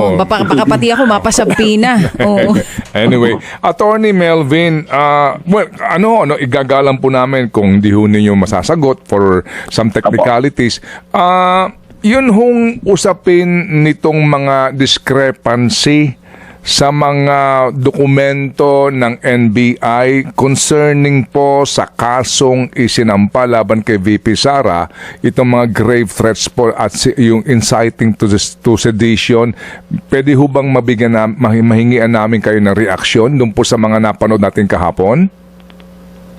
Baka pati ako mapasabpi na. Oo. Anyway, Attorney Melvin, igagalang po namin kung hindi ho ninyo masasagot for some technicalities. Yun hong usapin nitong mga discrepancy sa mga dokumento ng NBI concerning po sa kasong isinampa laban kay VP Sara, itong mga grave threats po at yung inciting to sedition. Pwede ho bang mahingian namin kayo ng reaksyon dun po sa mga napanood natin kahapon?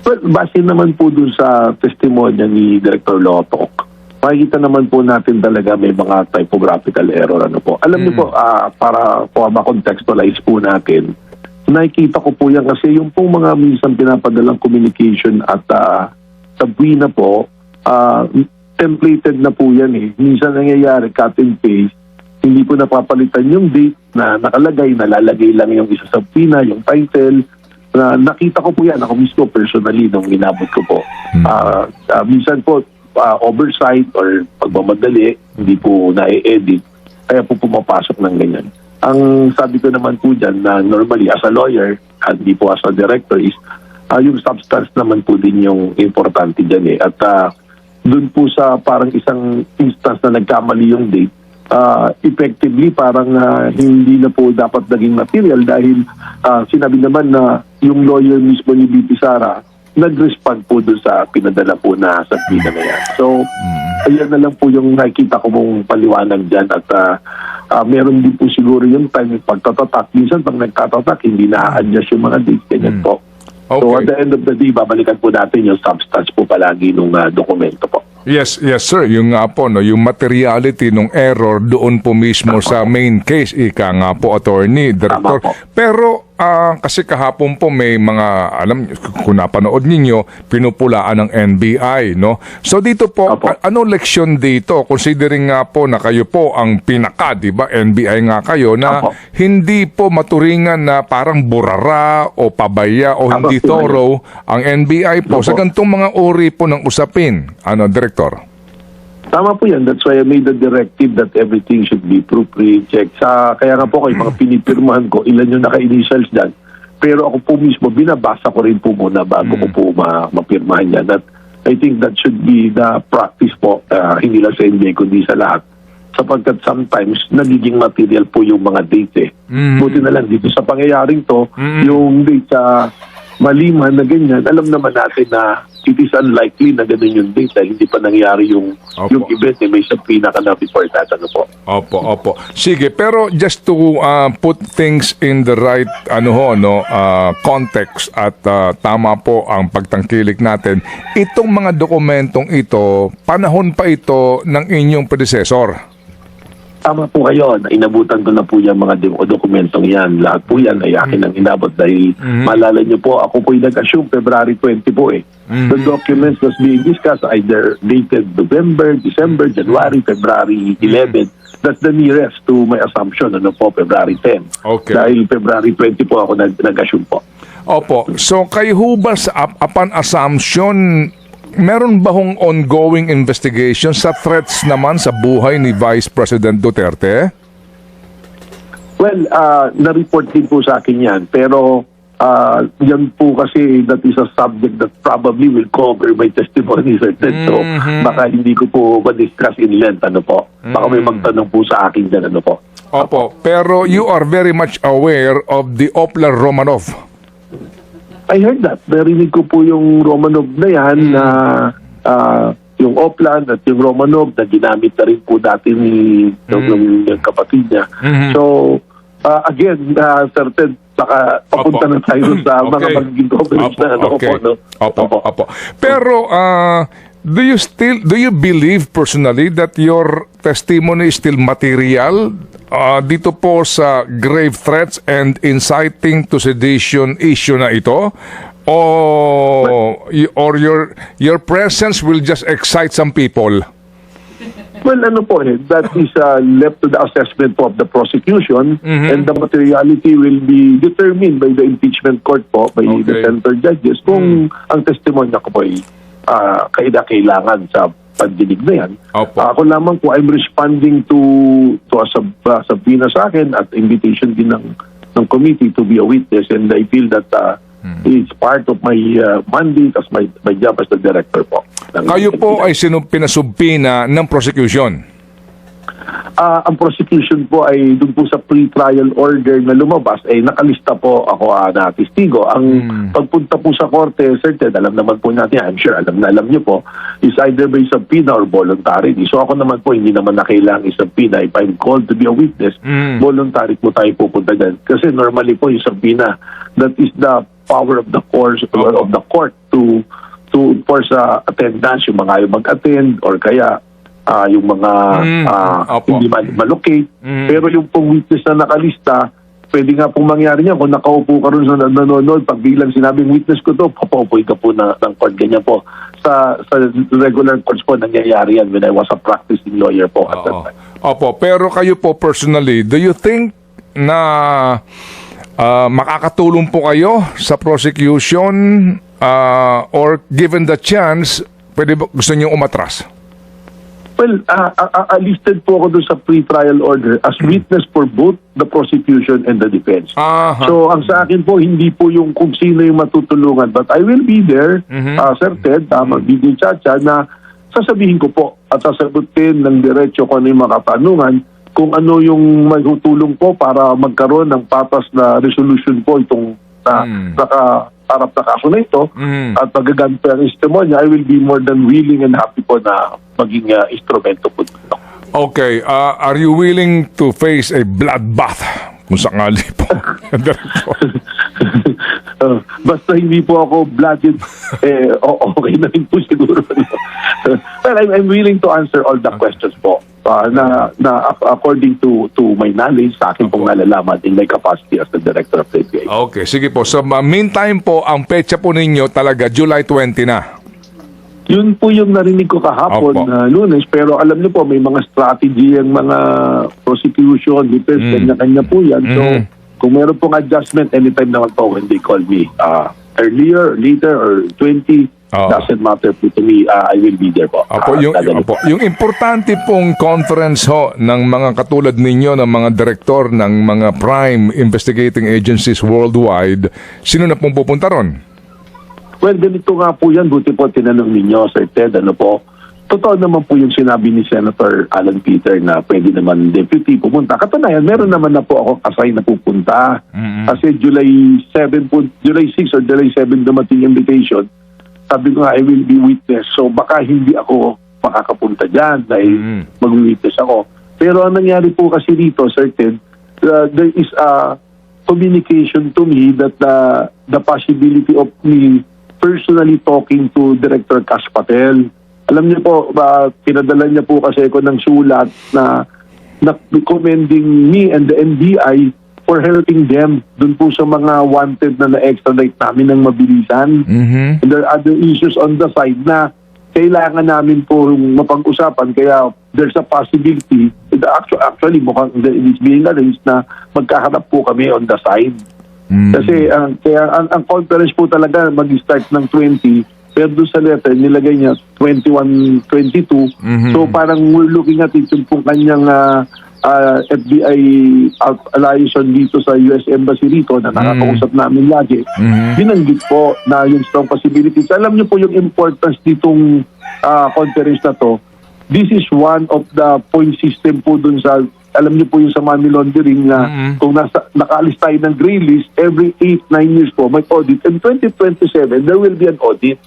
Well, base naman po dun sa testimonya ni Director Lotok, makikita naman po natin talaga may mga typographical error. Alam niyo po, para po ma-contextualize po natin, nakikita ko po yan kasi yung pong mga minsan pinapadalang communication at sa buwina po, templated na po yan eh. Minsan nangyayari, cut and paste, hindi po napapalitan yung date na nakalagay, nalalagay lang yung isa sa buwina, yung title. Nakita ko po yan, ako mismo personally nung inabot ko po. Minsan po, oversight or pagmamadali, hindi po na-edit, kaya po pumapasok ng ganyan. Ang sabi ko naman po dyan na normally as a lawyer, hindi po as a director is, yung substance naman po din yung importante dyan eh. At dun po sa parang isang instance na nagkamali yung date, effectively parang hindi na po dapat naging material dahil sinabi naman na yung lawyer mismo ni BP Sara nag-respond po doon sa pinadala po na sa pina na yan. So, ayan na lang po yung nakikita ko mong paliwanag dyan at meron din po siguro yung time yung pagtatatak. Minsan pag nagtatatak, hindi na-adjust yung mga dates. Ganyan po. Okay. So, at the end of the day, babalikan po natin yung substance po palagi ng dokumento po. Yes sir, yung nga po yung materiality ng error doon po mismo sa main case, ika nga po, Attorney Director. Pero kasi kahapon po may mga, kung napanood ninyo, pinupulaan ng NBI, no? So dito po, ano leksyon dito? Considering nga po na kayo po ang pinaka, di ba? NBI nga kayo, na hindi po maturingan na parang burara o pabaya o hindi thorough ang NBI po sa gantong mga uri po ng usapin. Director? Tama po yan. That's why I made the directive that everything should be proofread, checked. Kaya nga po kayo, mga pinipirmahan ko, ilan yung naka-initials dyan. Pero ako po mismo, binabasa ko rin po muna bago ko po mapirmahan yan. That, I think that should be the practice po, hindi lang sa NBI, kundi sa lahat. Sapagkat sometimes, nagiging material po yung mga dates eh. Buti na lang dito sa pangyayaring to, yung date sa maliman na ganyan, alam naman natin na it is unlikely na ganun yung date dahil hindi pa nangyari yung event eh, may sabina ka na before that. Opo. Sige, pero just to put things in the right context at tama po ang pagtangkilik natin, itong mga dokumentong ito, panahon pa ito ng inyong predecessor. Tama po kayo. Inabutan ko na po yung mga dokumentong yan. Lahat po yan ay akin ang inabot dahil maalala nyo po, ako po yung nag-assume February 20 po eh. The documents was being discussed either dated November, December, January, February 11. That's the nearest to my assumption. February 10. Okay. Dahil February 20 po ako nag-assume po. Opo. So kayo ho ba upon assumption, meron ba hong ongoing investigation sa threats naman sa buhay ni Vice President Duterte? Well, na-report din po sa akin yan. Pero yan po kasi that is a subject that probably will cover my testimony certain. So baka hindi ko po ma-discuss in length. Baka may magtanong po sa akin dyan. Opo. Pero you are very much aware of the Opler-Romanov. I heard that. Narinig ko po yung Romanov na yan na yung Oplan at yung Romanov na ginamit na rin po dati ni yung kapatid niya. So, again, certain saka papunta na tayo sa mga magiging governments na Opo. Pero, do you believe personally that your testimony is still material dito po sa grave threats and inciting to sedition issue na ito? Or your presence will just excite some people? Well, that is left to the assessment of the prosecution and the materiality will be determined by the impeachment court po, by the center judges kung ang testimonya ko po ay kailangan sa pandinig na yan. Opo. Ako lamang po, I'm responding to a subpoena sa akin at invitation din ng committee to be a witness, and I feel that it's part of my mandate as my job as the director po. Kayo po ay pinasumpina ng prosecution. Ang prosecution po ay dun po sa pre-trial order na lumabas, ay nakalista po ako na testigo. Ang pagpunta po sa korte, certain, alam naman po natin, I'm sure, alam niyo po, is either by subpoena or voluntary. So ako naman po, hindi naman na kailangan isubpoena. If I'm called to be a witness, voluntary po tayo pupunta dyan. Kasi normally po yung subpoena, that is the power of the court to force attendance, yung mga ayaw mag-attend or kaya yung mga hindi malocate. Pero yung pong witness na nakalista, pwede nga pong mangyari niya kung nakaupo ka rin sa nanonood, pag biglang sinabing witness ko to, papaupoy ka po ng court. Ganyan po. Sa regular courts po, nangyayari yan when I was a practicing lawyer po at that time. Opo, pero kayo po personally, do you think na makakatulong po kayo sa prosecution or given the chance, pwede ba gusto niyo umatras? Well, listed po ako doon sa pre-trial order as witness for both the prosecution and the defense. So, ang sa akin po, hindi po yung kung sino yung matutulungan. But I will be there, Sir Ted, magbibigay Chacha, na sasabihin ko po at sasagutin ng diretso kung ano yung mga katanungan, kung ano yung magtutulong po para magkaroon ng patas na resolution po itong nakaharap na kaso na ito at magagamit pa ang testimonya, I will be more than willing and happy po na maging instrumento po dito. Okay, are you willing to face a bloodbath kung sakali po? Basta hindi po ako blooded, okay na rin po siguro. Well, I'm willing to answer all the questions po na according to my knowledge, sa akin pong nalalaman in my capacity as the director of the FBI. Okay, sige po. So, meantime po, ang petsa po ninyo talaga July 20 na. Yun po yung narinig ko kahapon na Lunes, pero alam niyo po, may mga strategy ang mga prosecution, defense, kanya-kanya po yan. So, kung meron pong adjustment, anytime naman po when they call me, earlier, later, or 20, doesn't matter po to me, I will be there po. Yung importante pong conference ho ng mga katulad ninyo, ng mga direktor ng mga prime investigating agencies worldwide, sino na pong pupunta ron? Well, ganito nga po yan. Buti po tinanong ninyo, Sir Ted, ano po. Totoo naman po yung sinabi ni Senator Alan Peter na pwede naman deputy pumunta. Katunayan, meron naman na po ako assign na pupunta. Kasi July 6 or July 7 dumating invitation. Sabi ko nga, I will be witness. So baka hindi ako makakapunta dyan dahil mag-witness ako. Pero ang nangyari po kasi dito, Sir Ted, there is a communication to me that the possibility of me personally talking to Director Kash Patel. Alam niyo po, pinadala niya po kasi ako ng sulat na recommending me and the NBI for helping them dun po sa mga wanted na na-extradite namin ng mabilisan. And there are other issues on the side na kailangan namin po mapag-usapan. Kaya there's a possibility, actually mukhang it's being arranged na magkaharap po kami on the side. Kasi kaya ang conference po talaga mag-start ng 20, pero doon sa letter nilagay niya 21, 22. So parang we're looking at it yung pong kanyang FBI liaison dito sa US Embassy rito na nakakausap namin lagi. Binanggit po na yung strong possibilities. Alam niyo po yung importance ditong conference na to. This is one of the point system po dun sa, alam niyo po yung sa money laundering na kung nakaalis tayo ng gray list, every 8-9 years po may audit. In 2027, there will be an audit.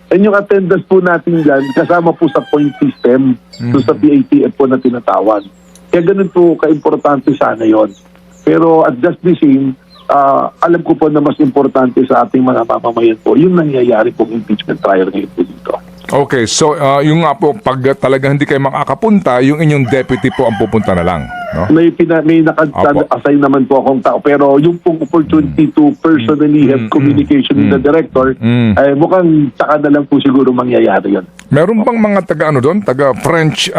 And yung attendance po natin dyan, kasama po sa point system, sa PATF po na tinatawag. Kaya ganun po ka-importante sana yon. Pero at just the same, alam ko po na mas importante sa ating mga mamamayan po, yung nangyayari pong impeachment trial ngayon po dito. Okay, so yung nga po, pag talaga hindi kayo makakapunta, yung inyong deputy po ang pupunta na lang, no? May naka-assign naman po akong tao, pero yung pong opportunity to personally have communication with the director, ay mukhang saka na lang po siguro mangyayari yun. Meron bang mga taga French,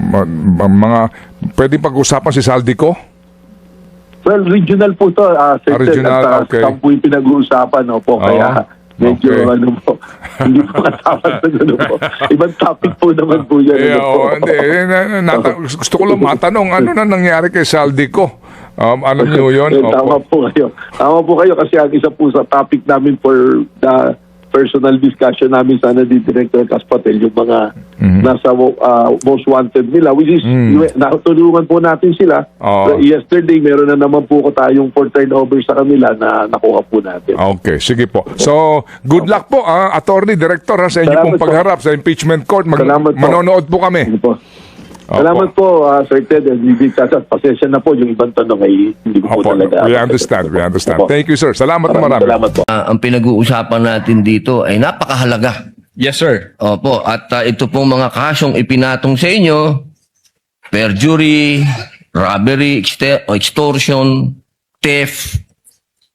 mga pwede pag-usapan si Saldico? Well, regional po to. Regional, okay. Saan po yung pinag-uusapan, opo. Kaya Medyo Okay. ano po, hindi po kasama sa ano po. Ibang topic po naman po yan. Yeah, ano po. hindi. Gusto ko lang matanong, ano na nangyari kay Saldico? Ano nyo yun? Tama po kayo. Tama po kayo kasi ang isa po sa topic namin for the personal discussion namin sana di Director Caspatel, yung mga nasa most wanted nila, which is natulungan po natin sila. Oo. Yesterday, meron na naman po ko tayong for turnover sa kanila na nakuha po natin. Okay, sige po. So, good luck po, Attorney Director, sa inyo Salamat pong po. pagharap sa impeachment court. Salamat po. Manonood po kami. Ano po? Salamat po, Sir Ted and Vivic Casas. Pasensya na po yung ibang tanong ay hindi ko po Opo, talaga. we understand. Opo. Thank you, sir. Salamat na marami. Salamat po. Ang pinag-uusapan natin dito ay napakahalaga. Yes, sir. Opo, at ito pong mga kasong ipinatong sa inyo, perjury, robbery, extortion, theft,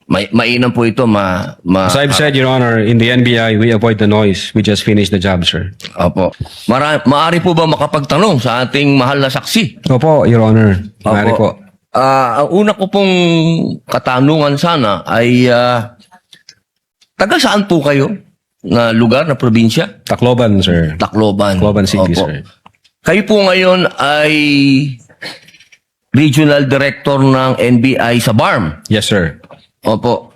mainam po ito As I've said, Your Honor, in the NBI, we avoid the noise. We just finish the job, sir. Opo. Maari po ba makapagtanong sa ating mahal na saksi? Opo, Your Honor. Mari po. Ang una ko pong katanungan sana ay taga saan po kayo na lugar, na probinsya? Tacloban, sir. Tacloban. Tacloban City, Opo. sir. Kayo po ngayon ay Regional Director ng NBI sa BARM. Yes, sir. Opo.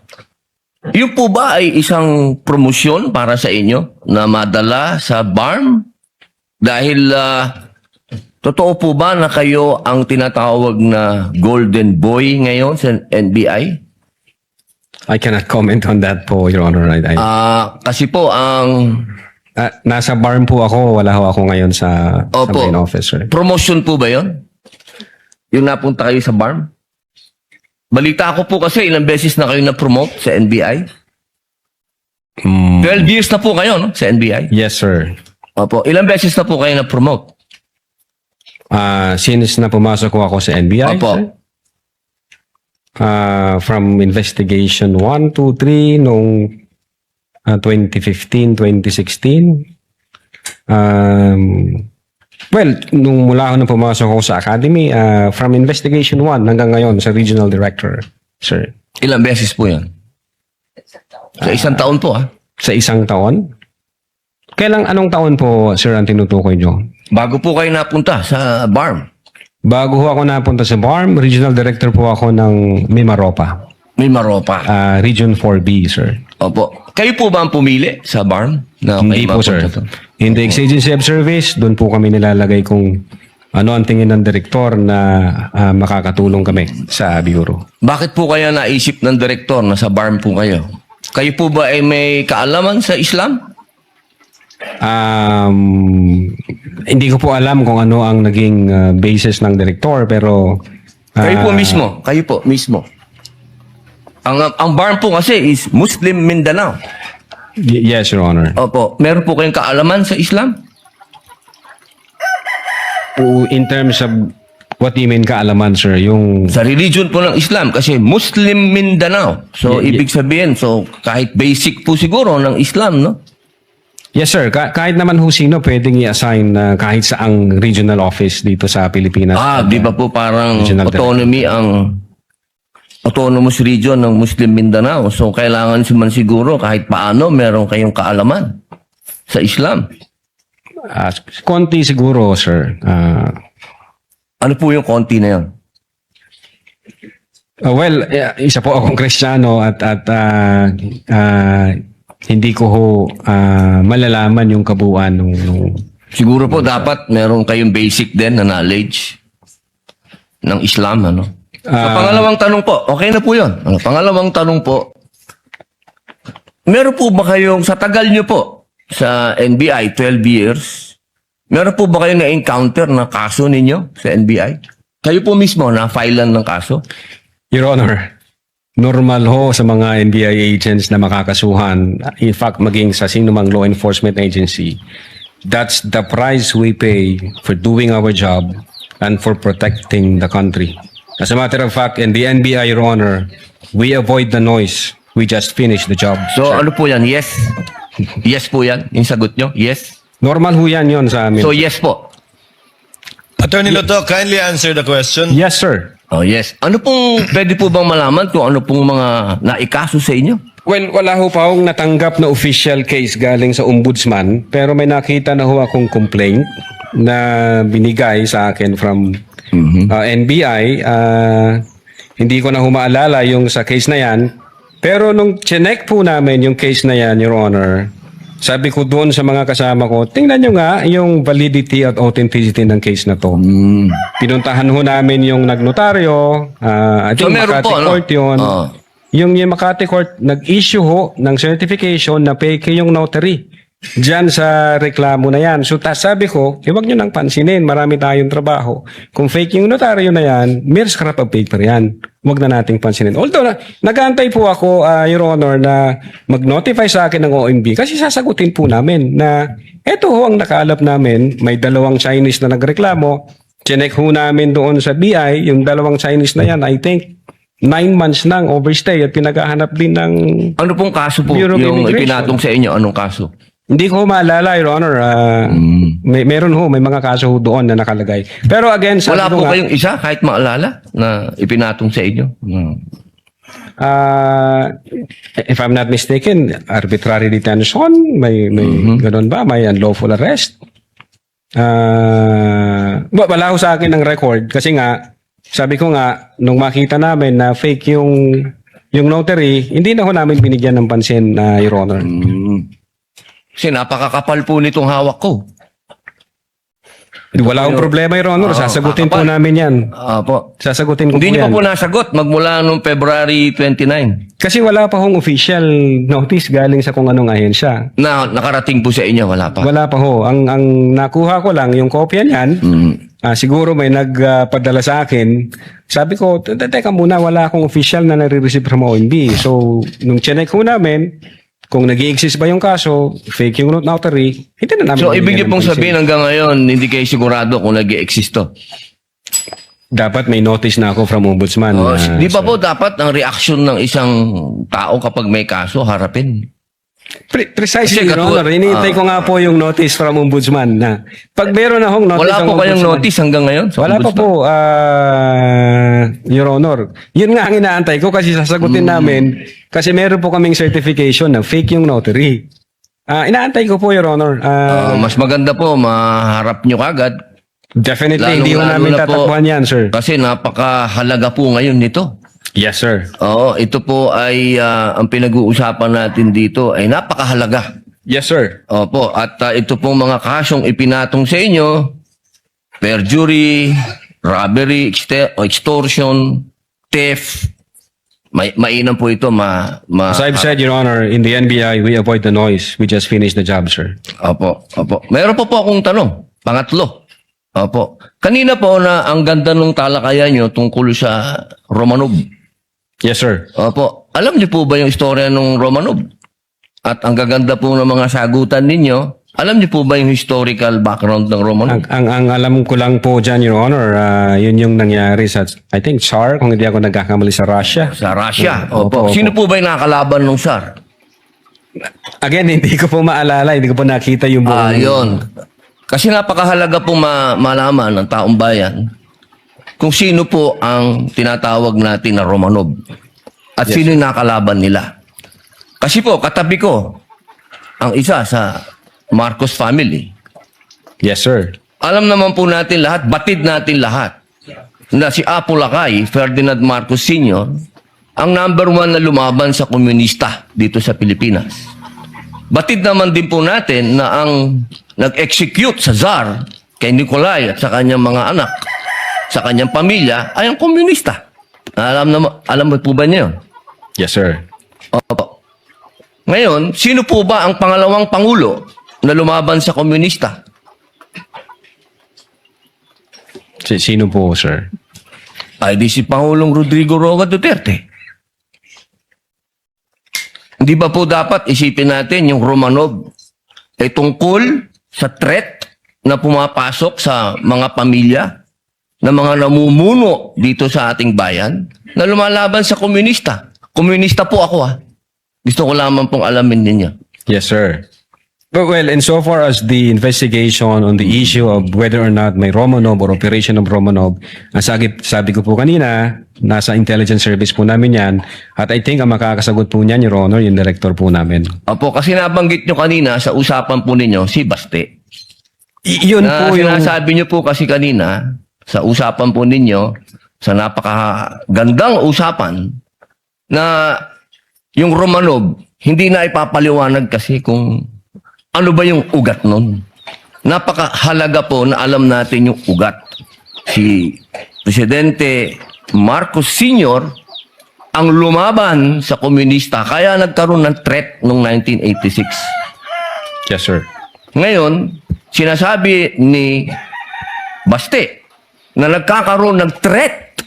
Yun po ba ay isang promosyon para sa inyo na madala sa BARM? Dahil totoo po ba na kayo ang tinatawag na Golden Boy ngayon sa NBI? I cannot comment on that po, Your Honor. Kasi po ang Nasa barn po ako. Wala ho ako ngayon sa Opo. main office, sir. promotion po ba yon? Yung napunta kayo sa BARM? Balita ko po kasi ilang beses na kayo na-promote sa NBI. 12 years na po kayo, no? Sa NBI. Yes, sir. Opo. Ilang beses na po kayo na-promote? Since na pumasok ko ako sa NBI, Opo. sir, from investigation 1, 2, 3 nung 2015, 2016. Well, nung mula ako na pumasok ako sa academy, from investigation 1 hanggang ngayon sa regional director, sir. Ilang beses po yan? Sa isang taon po, Sa isang taon? Anong taon po, sir, ang tinutukoy nyo? Bago po kayo napunta sa BARM. Bago ho ako napunta sa BARM, regional director po ako ng Mimaropa, May Maropa. Region 4B, sir. Opo. Kayo po ba ang pumili sa BARM? Na Hindi kayo po, sir. mapunta to? In the exigency of service, doon po kami nilalagay kung ano ang tingin ng direktor na makakatulong kami sa bureau. Bakit po kaya naisip ng direktor na sa BARM po kayo? Kayo po ba ay may kaalaman sa Islam? Hindi ko po alam kung ano ang naging basis ng direktor, pero Kayo po mismo. Ang BARM po kasi is Muslim Mindanao. yes, Your Honor. Opo. Meron po kayong kaalaman sa Islam? In terms of what do you mean kaalaman, sir? Yung Sa religion po ng Islam kasi Muslim Mindanao. So, ibig sabihin, kahit basic po siguro ng Islam, no? yes, sir. Kahit naman ho sino pwedeng i-assign kahit saang regional office dito sa Pilipinas. Di ba po parang Regional autonomy ang autonomous region ng Muslim Mindanao. So, kailangan man siguro kahit paano meron kayong kaalaman sa Islam. Konti siguro, sir. Ano po yung konti na yun? Well, isa po akong Kristiyano at hindi ko ho malalaman yung kabuuan nung Siguro po dapat meron kayong basic din na knowledge ng Islam, ano? So, pangalawang tanong po, okay na po yun. Pangalawang tanong po, meron po ba kayong, sa tagal nyo po, sa NBI, 12 years, meron po ba kayong na-encounter na kaso ninyo sa NBI? Kayo po mismo na-filean ng kaso? Your Honor, normal ho sa mga NBI agents na makakasuhan, in fact, maging sa sinumang law enforcement agency. That's the price we pay for doing our job and for protecting the country. As a matter of fact, in the NBI, Your Honor, we avoid the noise. We just finish the job. So, ano po yan? Yes? Yes po yan? Yung sagot nyo? Yes? Normal ho yan yun sa amin. So, yes po. Attorney Loto, kindly answer the question. Yes, sir. Oh, yes. Ano pong, pwede po bang malaman kung ano pong mga naikaso sa inyo? Well, wala ho pa akong natanggap na official case galing sa ombudsman, pero may nakita na ho akong complaint na binigay sa akin from NBI. Hindi ko na humaalala yung sa case na yan. Pero nung chinek po namin yung case na yan, Your Honor, sabi ko doon sa mga kasama ko, tingnan nyo nga yung validity at authenticity ng case na to. Pinuntahan ho namin yung nagnotaryo, I think meron Makati po, ano? Court yun. Yung Makati Court, nag-issue ho ng certification na fake yung notary dyan sa reklamo na yan. So sabi ko, huwag nyo nang pansinin, marami tayong trabaho. Kung fake yung notaryo na yan, mere scrap of paper yan. Huwag na nating pansinin. Although, nag-aantay po ako, Your Honor, na mag-notify sa akin ng OMB kasi sasagutin po namin na eto ho ang nakalap namin, may 2 Chinese na nagreklamo, chinek ho namin doon sa BI, yung 2 Chinese na yan, I think, 9 months nang overstay at pinaghahanap din ng... Ano pong kaso po Bureau of yung Immigration. ipinatong sa inyo? Anong kaso? Hindi ko maalala, Your Honor. Meron ho, may mga kaso ho doon na nakalagay. Pero again, sabi Wala ko po nga, kayong isa kahit maalala na ipinatong sa inyo? if I'm not mistaken, arbitrary detention, may ganun ba? May unlawful arrest? Wala ho sa akin ng record kasi nga, sabi ko nga, nung makita namin na fake yung notary, hindi na ho namin binigyan ng pansin, Your Honor. Kasi napakakapal po nitong hawak ko. Wala akong problema, Your Honor. Sasagutin po namin yan. Po. Sasagutin ko Hindi po niyo yan. pa po nasagot magmula noong February 29 Kasi wala pa hong official notice galing sa kung anong ahensya. na nakarating po sa inyo. Wala pa. Wala pa ho. Ang nakuha ko lang, yung kopya niyan, siguro may nagpadala sa akin. Sabi ko, teka muna, wala akong official na nare-receive from OMB. So, nung chinek ho namin, kung nag-i-exist ba yung kaso, fake yung notary, hindi na namin. So, ibig niyo binigyan ng pong pansin. sabihin hanggang ngayon, hindi kayo sigurado kung nag-i-exist to. Dapat may notice na ako from ombudsman. Di ba po dapat ang reaction ng isang tao kapag may kaso, harapin? Precisely, Kasi Your Honor. Hinihintay ko nga po yung notice from ombudsman na pag meron akong notice Wala ng po kayong ombudsman- notice hanggang ngayon? sa Wala pa ombudsman? po, Your Honor. Yun nga ang inaantay ko kasi sasagutin namin kasi meron po kaming certification na fake yung notary. Inaantay ko po, Your Honor. Mas maganda po, maharap nyo kagad. Definitely, hindi ko Lalong-lalo namin na po, tatakbuhan yan, sir. Kasi napakahalaga po ngayon nito. Yes, sir. Oo, ito po ay ang pinag-uusapan natin dito ay napakahalaga. Yes, sir. Opo, at ito pong mga kasong ipinatong sa inyo, perjury, robbery, extortion, theft, mainam po ito As I've said, Your Honor, in the NBI, we avoid the noise. We just finish the job, sir. Opo. Meron po akong tanong. Pangatlo. Opo. Kanina po na ang ganda ng talakayan nyo tungkol sa Romanov. Yes, sir. Opo. Alam niyo po ba yung istorya ng Romanov? At ang gaganda po ng mga sagutan ninyo, alam niyo po ba yung historical background ng Romanov? Ang alam ko lang po dyan, Your Honor, yun yung nangyari sa, I think, Tsar, kung hindi ako nagkakamali sa Russia. Sa Russia. Opo. Sino po ba yung nakakalaban ng Tsar? Again, hindi ko po maalala, hindi ko po nakita yung buong... Yun. Kasi napakahalaga pong malaman ng taong bayan kung sino po ang tinatawag natin na Romanov at sino yung nakalaban nila. Kasi po, katabi ko ang isa sa Marcos family. Yes, sir. Alam naman po natin lahat, batid natin lahat, na si Apo Lakay, Ferdinand Marcos Sr., ang number 1 na lumaban sa komunista dito sa Pilipinas. Batid naman din po natin na ang nag-execute sa Tsar kay Nikolai at sa kanyang mga anak, sa kanyang pamilya, ay ang komunista. Alam mo po ba niyo? Yes, sir. Opo. Ngayon, sino po ba ang pangalawang pangulo na lumaban sa komunista? Sino po, sir? Ay di si Pangulong Rodrigo Roa Duterte. Hindi ba po dapat isipin natin yung Romanov ay tungkol sa threat na pumapasok sa mga pamilya na mga namumuno dito sa ating bayan na lumalaban sa komunista. Komunista po ako Gusto ko lamang pong alamin ninyo. Yes, sir. Well, and so far as the investigation on the issue of whether or not may Romanov or operation of Romanov, ang sabi ko po kanina, nasa intelligence service po namin yan. At I think ang makakasagot po niyan, Your Honor, yung director po namin. Opo, kasi nabanggit nyo kanina sa usapan po ninyo, si Baste. Yun Na po yung... sinasabi nyo po kasi kanina, sa usapan po ninyo, sa napakagandang usapan, na yung Romanov, hindi na ipapaliwanag kasi kung ano ba yung ugat nun. Napakahalaga po na alam natin yung ugat. Si Presidente Marcos Sr. ang lumaban sa komunista, kaya nagkaroon ng threat noong 1986. Yes, sir. Ngayon, sinasabi ni Baste na nagkakaroon ng threat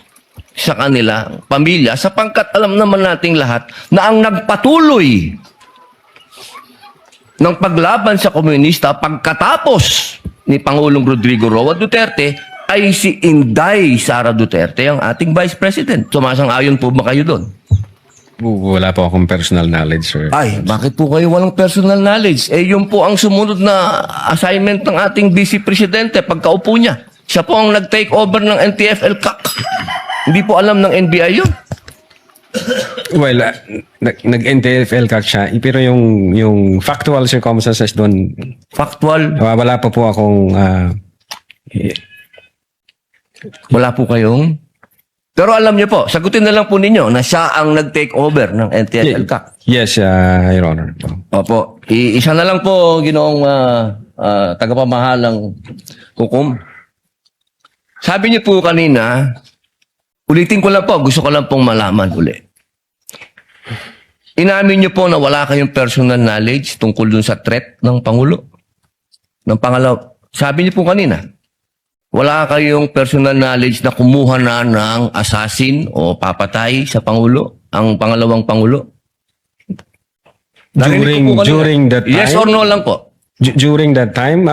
sa kanila pamilya sapagkat alam naman nating lahat na ang nagpatuloy ng paglaban sa komunista pagkatapos ni Pangulong Rodrigo Roa Duterte ay si Inday Sara Duterte, ang ating Vice President. Sumasang-ayon po ba kayo doon? Wala po akong personal knowledge, sir. Ay, bakit po kayo walang personal knowledge? Eh, yun po ang sumunod na assignment ng ating Vice Presidente pagkaupo niya. Siya po ang nag-take over ng NTF-ELCAC. Hindi po alam ng NBI yun. Well, nag-NTFL ka siya, pero yung factual circumstances doon, Factual. wala pa po akong... Wala po kayong... Pero alam niyo po, sagutin na lang po ninyo na siya ang nag-take over ng NTF-ELCAC. Yes, Your Honor. Opo. Isa na lang po, ginoong tagapamahalang hukom. Sabi niyo po kanina, ulitin ko lang po, gusto ko lang pong malaman uli. Inamin niyo po na wala kayong personal knowledge tungkol dun sa threat ng Pangulo. Ng pangalaw, sabi niyo po kanina, wala kayong personal knowledge na kumuha na ng assassin o papatay sa Pangulo, ang pangalawang Pangulo. Narinig ko po kanina. During that time? Yes or no lang po. During that time,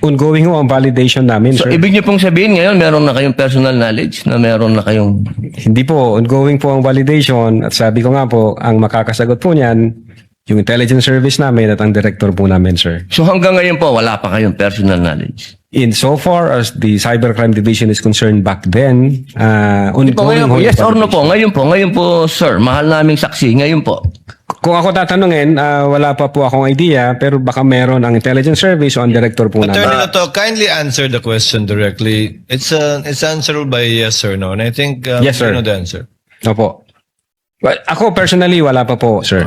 ongoing ho ang validation namin, So, sir. ibig niyo pong sabihin ngayon, meron na kayong personal knowledge na meron na kayong... Hindi po, ongoing po ang validation. At sabi ko nga po, ang makakasagot po niyan, yung intelligence service namin at ang director po namin, sir. So, hanggang ngayon po, wala pa kayong personal knowledge. In so far as the Cybercrime Division is concerned back then, Po, ongoing ngayon ho po, yung yes or no validation. po? Ngayon po, sir, mahal naming saksi. Ngayon po. Kung ako tatanungin, wala pa po akong idea, pero baka meron ang intelligence service o ang director po Attorney namin. Loto, kindly answer the question directly. It's answerable by yes or no. And I think Yes, sir. you know the answer. Opo. Well, ako personally, wala pa po, sir.